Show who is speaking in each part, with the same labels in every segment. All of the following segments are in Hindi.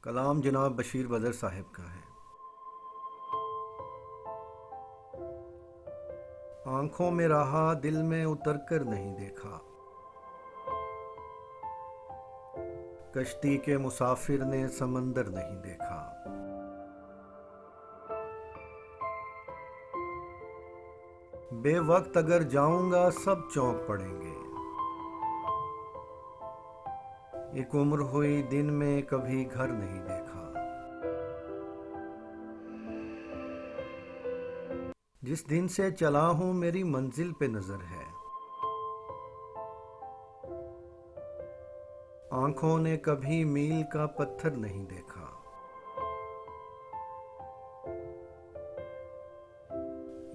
Speaker 1: कलाम जनाब बशीर बदर साहब का है। आंखों में रहा दिल में उतर कर नहीं देखा, कश्ती के मुसाफिर ने समंदर नहीं देखा। बेवक्त अगर जाऊंगा सब चौंक पड़ेंगे, एक उम्र हुई दिन में कभी घर नहीं देखा। जिस दिन से चला हूं मेरी मंजिल पे नजर है, आंखों ने कभी मील का पत्थर नहीं देखा।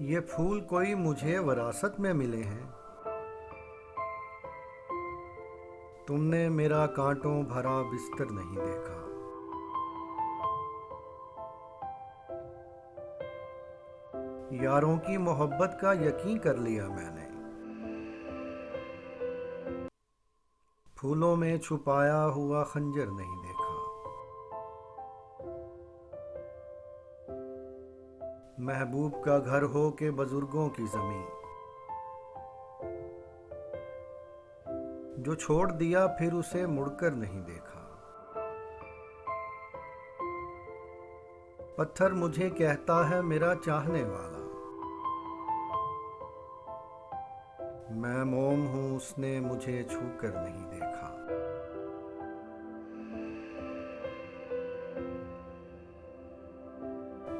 Speaker 1: ये फूल कोई मुझे विरासत में मिले हैं, तुमने मेरा कांटों भरा बिस्तर नहीं देखा। यारों की मोहब्बत का यकीन कर लिया मैंने, फूलों में छुपाया हुआ खंजर नहीं देखा। महबूब का घर हो के बुजुर्गों की जमीन, जो छोड़ दिया फिर उसे मुड़कर नहीं देखा। पत्थर मुझे कहता है मेरा चाहने वाला, मैं मोम हूं उसने मुझे छूकर नहीं देखा।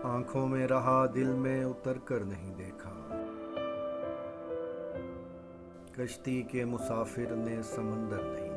Speaker 1: आंखों में रहा दिल में उतर कर नहीं देखा, कश्ती के मुसाफिर ने समंदर नहीं